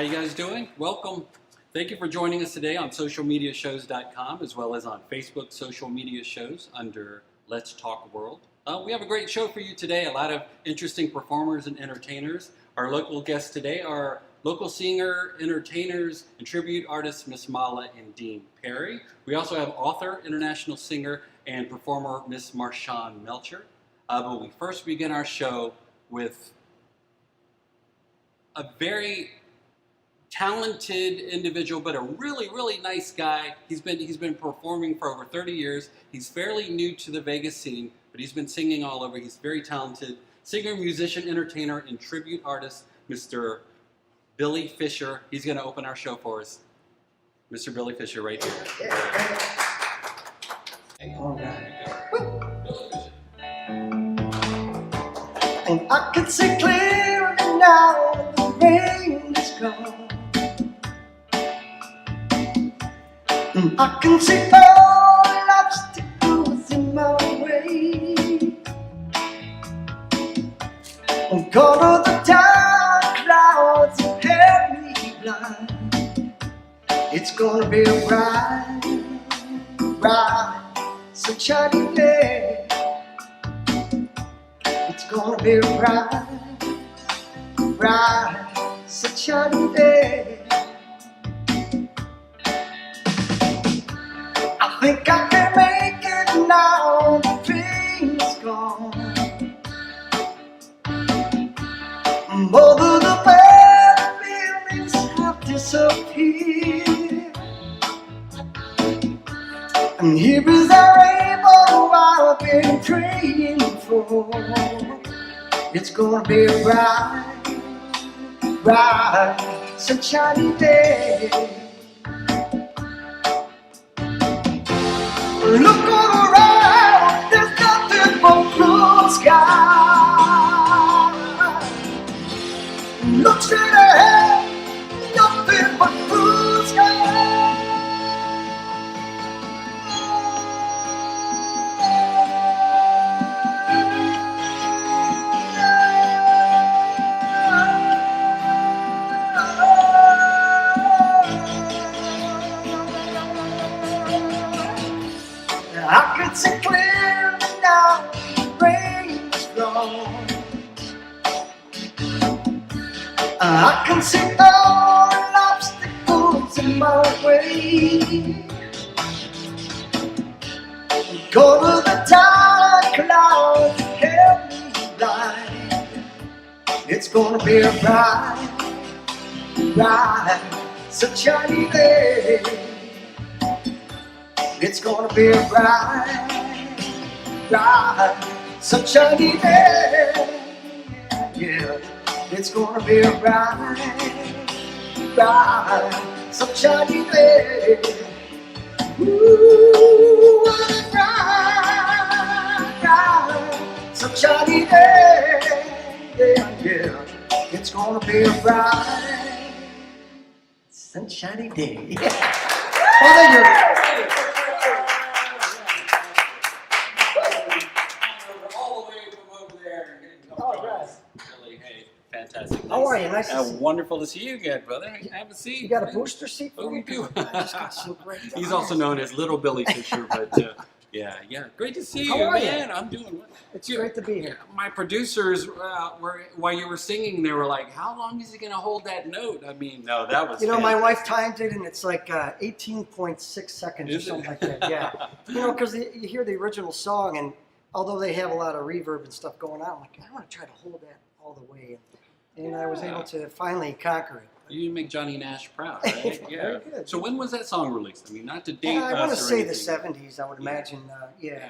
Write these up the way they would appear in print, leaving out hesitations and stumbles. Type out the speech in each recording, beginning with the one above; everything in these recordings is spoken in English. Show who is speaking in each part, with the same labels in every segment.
Speaker 1: How you guys doing? Welcome. Thank you for joining us today on socialmediashows.com as well as on Facebook social media shows under Let's Talk World. We have a great show for you today. A lot of interesting performers and entertainers. Our local guests today are local singer, entertainers, and tribute artists Miss Mala and Dean Perry. We also have author, international singer, and performer Miss Marshawn Melcher. But we first begin our show with a very talented individual, but a really, really nice guy. He's been performing for over 30 years. He's fairly new to the Vegas scene, but he's been singing all over. He's very talented. Singer, musician, entertainer, and tribute artist, Mr. Billy Fischer. He's going to open our show for us. Mr. Billy Fischer right here.
Speaker 2: All right. And I can see clearly now the rain is gone. And I can see all obstacles in my way. And God of the dark clouds have held me blind. It's gonna be a bright, bright, sunshiny day. It's gonna be a bright, bright, sunshiny day. I think I can make it now, the pain's gone. Both of the bad feelings have disappeared. And here is our rainbow I've been praying for. It's gonna be a bright, bright, sunshiny day. Look all around, there's nothing but blue sky. Look straight ahead, nothing but blue sky. I can see clearly now, the rain's gone. I can see all obstacles in my way. God of the dark clouds held me blind. It's gonna be a bright, bright, sunshiny day. It's gonna be a bright, bright, sunshiny day. Yeah, it's gonna be a bright, bright, sunshiny day. Ooh, what a bright, bright, sunshiny day. Yeah, yeah, it's gonna be a bright, sunshiny day. Yeah. Well, there you go.
Speaker 1: Fantastic.
Speaker 2: How are you? Nice to see you.
Speaker 1: Wonderful to see you again, brother. Have a seat.
Speaker 2: You got a booster seat for
Speaker 1: Oh,
Speaker 2: me?
Speaker 1: we do.
Speaker 2: I just got some great
Speaker 1: He's also known as Little Billy Fischer, but yeah. Great to see you,
Speaker 2: How are you?
Speaker 1: man. I'm doing well.
Speaker 2: It's great to be here.
Speaker 1: My producers, while you were singing, they were like, how long is he going to hold that note? I mean, no, that was
Speaker 2: You know, my
Speaker 1: fantastic.
Speaker 2: wife timed it, and it's like 18.6 seconds or
Speaker 1: Is it?
Speaker 2: something like that. Yeah. You know, because you hear the original song, and although they have a lot of reverb and stuff going on, I'm like, I want to try to hold that all the way. And I was able to finally conquer it.
Speaker 1: You make Johnny Nash proud, right? Yeah.
Speaker 2: Very good.
Speaker 1: So when was that song released? I mean, not to date us
Speaker 2: I want to
Speaker 1: or
Speaker 2: say the
Speaker 1: anything.
Speaker 2: 70s, I would imagine. Yeah.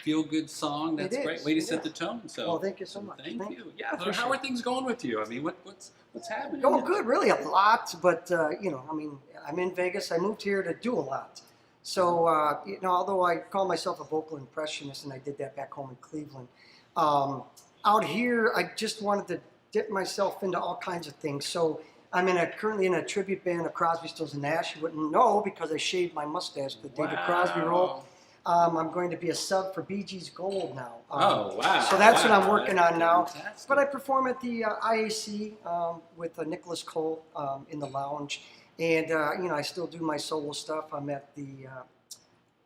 Speaker 1: Feel good song. That's
Speaker 2: It
Speaker 1: great.
Speaker 2: is,
Speaker 1: Way to
Speaker 2: it
Speaker 1: set
Speaker 2: is.
Speaker 1: the tone. So
Speaker 2: Well, thank you so much.
Speaker 1: Thank you. Yeah. So
Speaker 2: Appreciate
Speaker 1: how are
Speaker 2: it.
Speaker 1: things going with you? I mean, what's happening?
Speaker 2: Going good, really a lot, but you know, I mean, I'm in Vegas. I moved here to do a lot. So, you know, although I call myself a vocal impressionist, and I did that back home in Cleveland, out here, I just wanted to dip myself into all kinds of things. So I'm currently in a tribute band of Crosby, Stills, and Nash. You wouldn't know because I shaved my mustache, the David Crosby role. I'm going to be a sub for Bee Gees Gold now.
Speaker 1: Oh, wow.
Speaker 2: So that's what I'm
Speaker 1: Wow,
Speaker 2: working
Speaker 1: that's
Speaker 2: on now.
Speaker 1: fantastic.
Speaker 2: But I perform at the IAC with Nicholas Cole in the lounge. And, I still do my solo stuff. I'm at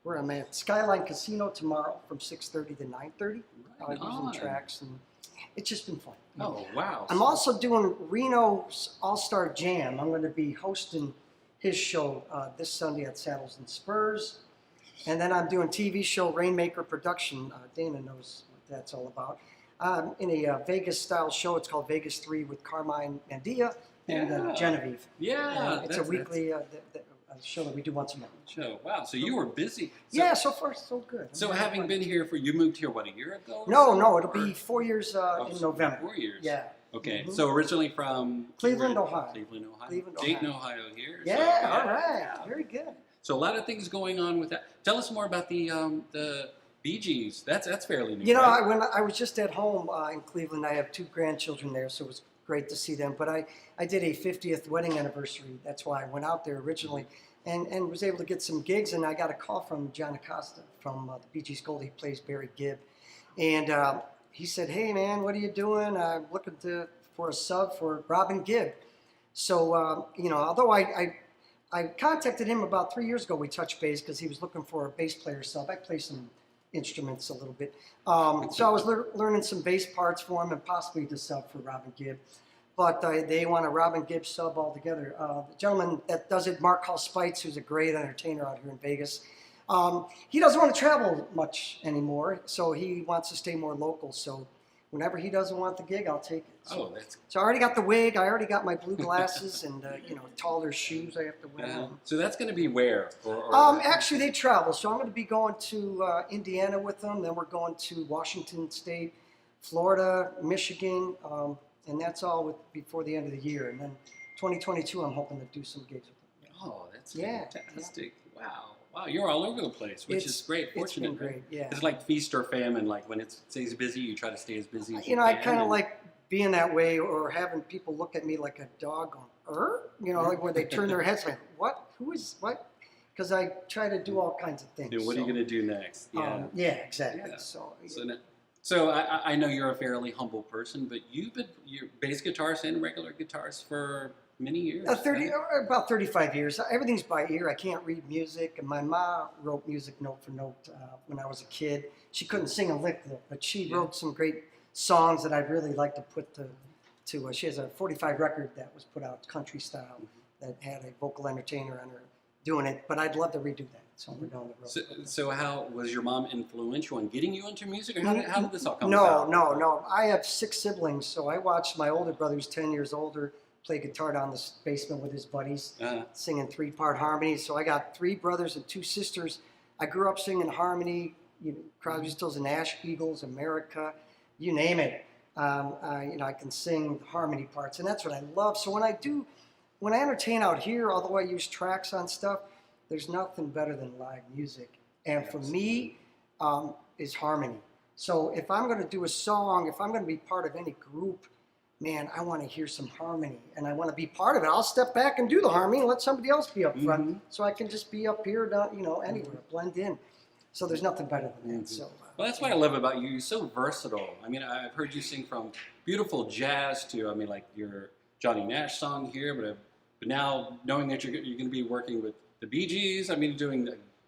Speaker 2: where I'm at Skyline Casino tomorrow from 6:30 to 9:30.
Speaker 1: Right
Speaker 2: Using
Speaker 1: on.
Speaker 2: tracks, and it's just been fun.
Speaker 1: Oh, wow.
Speaker 2: I'm also doing Reno's All-Star Jam. I'm going to be hosting his show this Sunday at Saddles and Spurs. And then I'm doing TV show Rainmaker Production. Dana knows what that's all about. In a Vegas-style show. It's called Vegas 3 with Carmine Mandia and
Speaker 1: Yeah.
Speaker 2: Genevieve.
Speaker 1: Yeah.
Speaker 2: It's a weekly show that we do once a month.
Speaker 1: Show. Wow. So you were busy.
Speaker 2: Yeah, so far so good.
Speaker 1: So having been here you moved here, what, a year ago?
Speaker 2: No, it'll be 4 years in November.
Speaker 1: 4 years.
Speaker 2: Yeah.
Speaker 1: Okay.
Speaker 2: Mhm.
Speaker 1: So originally from
Speaker 2: Cleveland, Ohio.
Speaker 1: Cleveland, Ohio.
Speaker 2: Cleveland,
Speaker 1: Dayton,
Speaker 2: Ohio.
Speaker 1: Ohio here.
Speaker 2: Yeah,
Speaker 1: So,
Speaker 2: all right.
Speaker 1: yeah.
Speaker 2: Very good.
Speaker 1: So a lot of things going on with that. Tell us more about the Bee Gees. That's fairly new.
Speaker 2: You know,
Speaker 1: right?
Speaker 2: when I was just at home in Cleveland, I have 2 grandchildren there, so it was great to see them. But I did a 50th wedding anniversary. That's why I went out there originally and was able to get some gigs. And I got a call from John Acosta from the Bee Gees Gold. He plays Barry Gibb. And he said, hey, man, what are you doing? I'm looking for a sub for Robin Gibb. So, although I contacted him about 3 years ago. We touched base because he was looking for a bass player sub. I play some instruments a little bit. So I was learning some bass parts for him and possibly to sub for Robin Gibb. But they want a Robin Gibb sub altogether. The gentleman that does it, Mark Hall Spites, who's a great entertainer out here in Vegas, he doesn't want to travel much anymore, so he wants to stay more local. So whenever he doesn't want the gig, I'll take it. So, so I already got the wig, I already got my blue glasses, and taller shoes I have to wear.
Speaker 1: So that's going to be where?
Speaker 2: Actually, they travel. So I'm going to be going to Indiana with them. Then we're going to Washington State, Florida, Michigan, and that's all before the end of the year. And then 2022, I'm hoping to do some gigs with them.
Speaker 1: Oh, that's fantastic! Yeah. Wow, you're all over the place, which is great. Fortunate.
Speaker 2: It's been great. Yeah.
Speaker 1: It's like feast or famine. Like when it stays busy, you try to stay as busy as you
Speaker 2: I
Speaker 1: can.
Speaker 2: kind of like being that way, or having people look at me like a dog going, like when they turn their heads like, what? Who is what? Because I try to do all kinds of things.
Speaker 1: What are you going to do next? Yeah.
Speaker 2: Yeah, exactly.
Speaker 1: Yeah.
Speaker 2: So
Speaker 1: So I know you're a fairly humble person, but you're bass guitarist and regular guitarist for many years.
Speaker 2: About 35 years. Everything's by ear. I can't read music. And my mom wrote music note for note when I was a kid. She couldn't sing a lick though, but she wrote some great songs that I'd really like to put to she has a 45 record that was put out country style that had a vocal entertainer on her doing it, but I'd love to redo that somewhere down the road.
Speaker 1: So how was your mom influential in getting you into music, or how did this all come about?
Speaker 2: No. I have 6 siblings, so I watched my older brother, who's 10 years older, play guitar down the basement with his buddies, singing 3-part harmonies. So I got 3 brothers and 2 sisters. I grew up singing harmony, Crosby, Stills and Nash, Eagles, America, you name it. I can sing harmony parts, and that's what I love. So when I entertain out here, although I use tracks on stuff, there's nothing better than live music. And for me, is harmony. So if I'm going to do a song, if I'm going to be part of any group, man, I want to hear some harmony, and I want to be part of it. I'll step back and do the harmony and let somebody else be up front, so I can just be up here, anywhere, blend in. So there's nothing better than that. So,
Speaker 1: well, that's what I love about you. You're so versatile. I mean, I've heard you sing from beautiful jazz to, like your Johnny Nash song here, but now knowing that you're going to be working with the Bee Gees, doing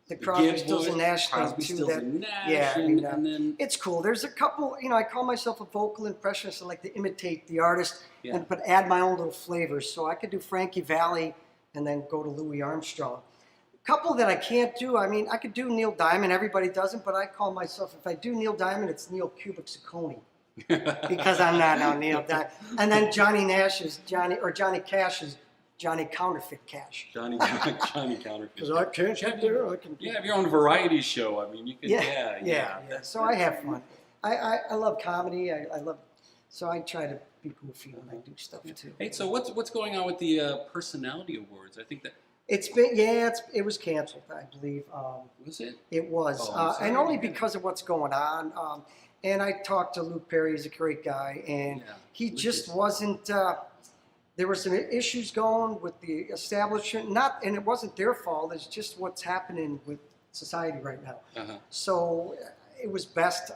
Speaker 1: the
Speaker 2: Crosby, Stills and Nash thing
Speaker 1: Crosby,
Speaker 2: too.
Speaker 1: Stills and Nash,
Speaker 2: yeah,
Speaker 1: and then
Speaker 2: it's cool. There's a couple. I call myself a vocal impressionist. I like to imitate the artist,
Speaker 1: Yeah.
Speaker 2: but add my own little flavors. So I could do Frankie Valli and then go to Louis Armstrong. A couple that I can't do. I could do Neil Diamond. Everybody doesn't, but I call myself, if I do Neil Diamond, it's Neil Cubic Ciccone. Because I'm not now Neil Diamond. And then Johnny Cash is Johnny Counterfeit Cash.
Speaker 1: Johnny Counterfeit.
Speaker 2: Because I can't sit there. I can.
Speaker 1: You have your own variety show. You can.
Speaker 2: Yeah. So I have fun. I love comedy. I love. So I try to be goofy when I do stuff too.
Speaker 1: Hey, so what's going on with the Personality Awards? I think that
Speaker 2: it was canceled, I believe.
Speaker 1: was it.
Speaker 2: It was, and only because of what's going on. And I talked to Luke Perry. He's a great guy, and he just wasn't. There were some issues going with the establishment, and it wasn't their fault. It's just what's happening with society right now.
Speaker 1: Uh-huh.
Speaker 2: So it was best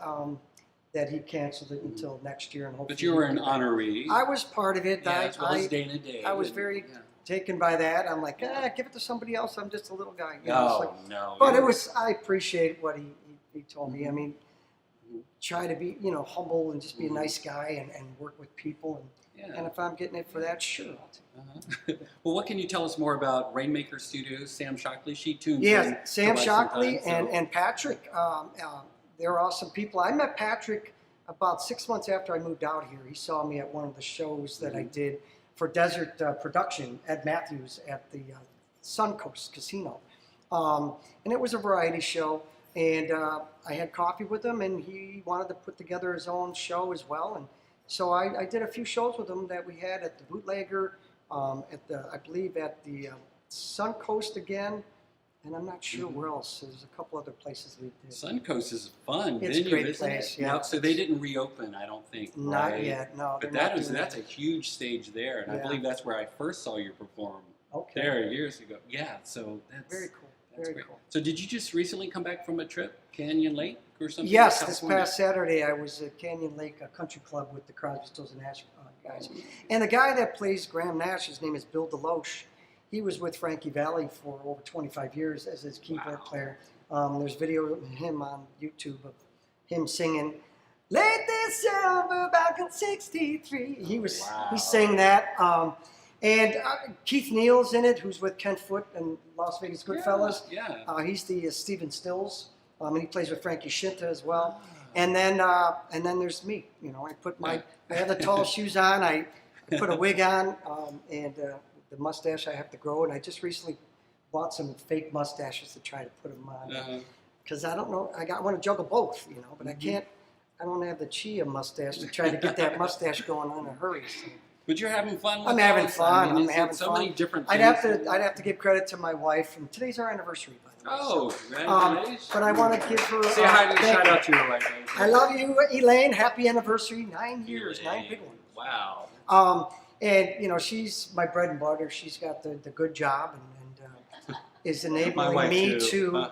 Speaker 2: that he canceled it until next year. And hopefully
Speaker 1: But you were an honoree.
Speaker 2: I was part of it.
Speaker 1: Yeah, as well as Dana Day.
Speaker 2: I was very taken by that. I'm like, give it to somebody else. I'm just a little guy. You know,
Speaker 1: No,
Speaker 2: it's like,
Speaker 1: no.
Speaker 2: but it was. I appreciate what he told me. I mean, try to be humble and just be a nice guy and work with people. And if I'm getting it for that, sure. I'll take it.
Speaker 1: Well, what can you tell us more about Rainmaker Studios? Sam Shockley, she tunes in.
Speaker 2: Yeah, Sam
Speaker 1: to
Speaker 2: Shockley
Speaker 1: sometimes,
Speaker 2: and Patrick. They're awesome people. I met Patrick about 6 months after I moved out here. He saw me at one of the shows that I did for Desert Production, Ed Matthews, at the Suncoast Casino. And it was a variety show. And I had coffee with him, and he wanted to put together his own show as well. And so I did a few shows with him that we had at the Bootlegger, I believe at the Suncoast again, and I'm not sure where else. There's a couple other places we did.
Speaker 1: Suncoast is a fun
Speaker 2: It's
Speaker 1: venue,
Speaker 2: a great
Speaker 1: isn't
Speaker 2: place,
Speaker 1: it?
Speaker 2: yeah.
Speaker 1: Now, so they didn't reopen, I don't think.
Speaker 2: Not
Speaker 1: right?
Speaker 2: yet, no.
Speaker 1: But
Speaker 2: they're not doing
Speaker 1: that's a huge stage there, and I
Speaker 2: Yeah.
Speaker 1: believe that's where I first saw you perform there years ago. Yeah, so that's
Speaker 2: very cool.
Speaker 1: That's
Speaker 2: Very
Speaker 1: great.
Speaker 2: cool.
Speaker 1: So did you just recently come back from a trip, Canyon Lake or something?
Speaker 2: Yes,
Speaker 1: in
Speaker 2: this
Speaker 1: California?
Speaker 2: past Saturday I was at Canyon Lake Country Club with the Crosby, Stills, and Nash guys. And the guy that plays Graham Nash, his name is Bill Deloche. He was with Frankie Valli for over 25 years as his keyboard player. There's video of him on YouTube of him singing, "Late December back in '63." He sang that. And Keith Neal's in it, who's with Ken Foote and Las Vegas Goodfellas.
Speaker 1: Yeah.
Speaker 2: He's the Stephen Stills, and he plays with Frankie Shinta as well. And then there's me. I have the tall shoes on. I put a wig on, and the mustache I have to grow. And I just recently bought some fake mustaches to try to put them on, because I don't know. I want to juggle both, but I can't. I don't have the Chia mustache to try to get that mustache going on in a hurry. So.
Speaker 1: But you're having fun with
Speaker 2: I'm having
Speaker 1: those?
Speaker 2: fun.
Speaker 1: I mean,
Speaker 2: I'm having
Speaker 1: so
Speaker 2: fun.
Speaker 1: many different
Speaker 2: I'd
Speaker 1: things.
Speaker 2: have to give credit to my wife, and today's our anniversary, by the way.
Speaker 1: Oh, congratulations.
Speaker 2: But I want to give her
Speaker 1: Say hi to
Speaker 2: thank
Speaker 1: shout
Speaker 2: you.
Speaker 1: out to your wife.
Speaker 2: I love you, Elaine. Happy anniversary. 9 years, 9 big ones.
Speaker 1: Wow.
Speaker 2: And she's my bread and butter. She's got the good job and is enabling me to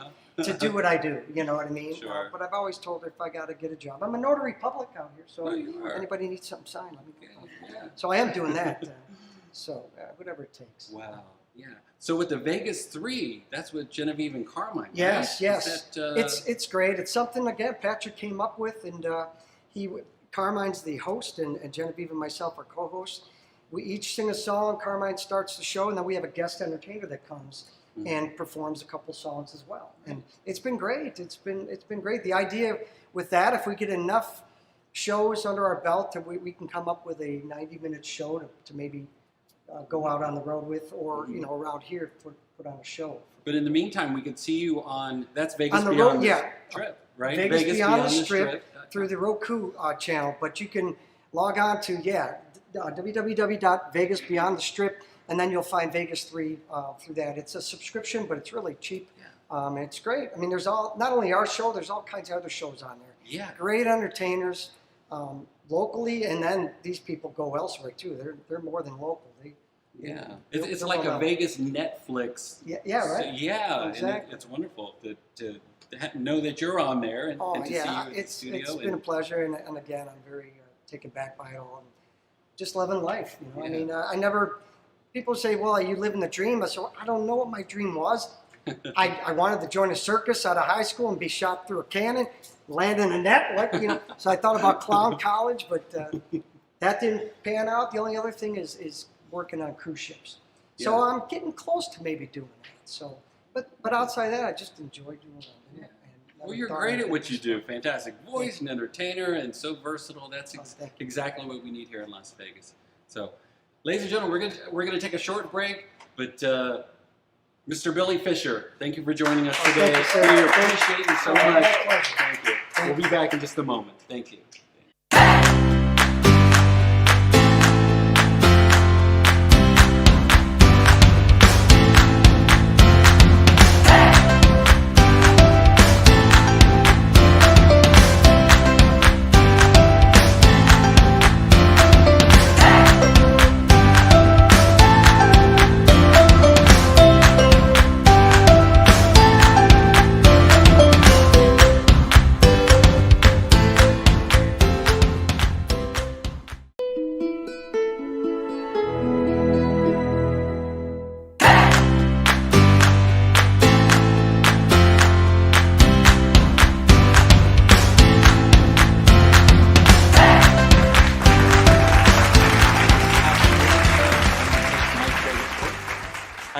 Speaker 2: do what I do. You know what I mean?
Speaker 1: Sure.
Speaker 2: But I've always told her if I got to get a job, I'm a notary public out here. So
Speaker 1: you are.
Speaker 2: anybody needs something signed, let me go.
Speaker 1: Yeah.
Speaker 2: So I am doing that. Whatever it takes.
Speaker 1: Wow. Yeah. So with the Vegas 3, that's with Genevieve and Carmine.
Speaker 2: Yes,
Speaker 1: right?
Speaker 2: yes.
Speaker 1: Is that,
Speaker 2: It's great. It's something again Patrick came up with, and Carmine's the host, and Genevieve and myself are co-hosts. We each sing a song. Carmine starts the show, and then we have a guest entertainer that comes and performs a couple songs as well. And it's been great. It's been great. The idea with that, if we get enough shows under our belt, that we can come up with a 90-minute show to maybe go out on the road with, or around here put on a show.
Speaker 1: But in the meantime, we could see you on Vegas
Speaker 2: on the
Speaker 1: Beyond
Speaker 2: road,
Speaker 1: the
Speaker 2: yeah.
Speaker 1: Strip, right?
Speaker 2: Vegas Beyond the Strip through the Roku channel, but you can log on to www.vegasbeyondthestrip, and then you'll find Vegas 3 through that. It's a subscription, but it's really cheap. And it's great. I mean, there's not only our show, there's all kinds of other shows on there.
Speaker 1: Yeah.
Speaker 2: Great entertainers locally, and then these people go elsewhere too. They're more than local.
Speaker 1: It's like a Vegas Netflix.
Speaker 2: Yeah, right.
Speaker 1: So, yeah,
Speaker 2: exactly.
Speaker 1: And it's wonderful to know that you're on there and to see you at the studio.
Speaker 2: It's been a pleasure, and again, I'm very taken back by it all, and just loving life. I mean, I never. People say, "Well, you live in the dream." I said, well, "I don't know what my dream was. I wanted to join a circus out of high school and be shot through a cannon, land in a net. So I thought about clown college, but that didn't pan out. The only other thing is working on cruise ships. So I'm getting close to maybe doing that. So, but outside that, I just enjoy doing it.
Speaker 1: Yeah. Well, you're great at what you do. Fantastic voice and entertainer, and so versatile. That's exactly what we need here in Las Vegas. So, ladies and gentlemen, we're gonna take a short break, but Mr. Billy Fischer, thank you for joining us today.
Speaker 2: Thank you,
Speaker 1: We appreciate you so much. Thank you. We'll be back in just a moment. Thank you.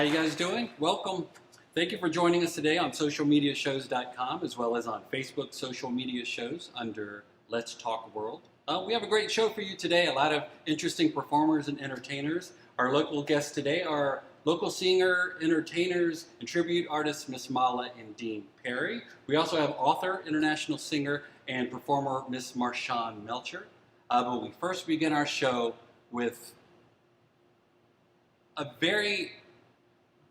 Speaker 1: you guys doing? Welcome. Thank you for joining us today on socialmediashows.com as well as on Facebook social media shows under Let's Talk World. We have a great show for you today, a lot of interesting performers and entertainers. Our local guests today are local singer, entertainers, and tribute artists Miss Mala and Dean Perry. We also have author, international singer, and performer Miss Marshawn Melcher. But we first begin our show with a very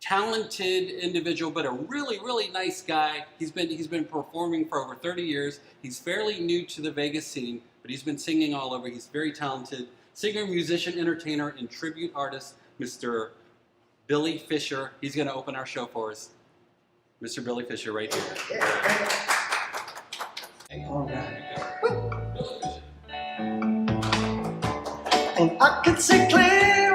Speaker 1: talented individual, but a really, really nice guy. He's been performing for over 30 years. He's fairly new to the Vegas scene, but he's been singing all over. He's very talented singer, musician, entertainer, and tribute artist, Mr. Billy Fischer. He's going to open our show for us. Mr. Billy Fischer, right here.
Speaker 2: All right. And I could see clear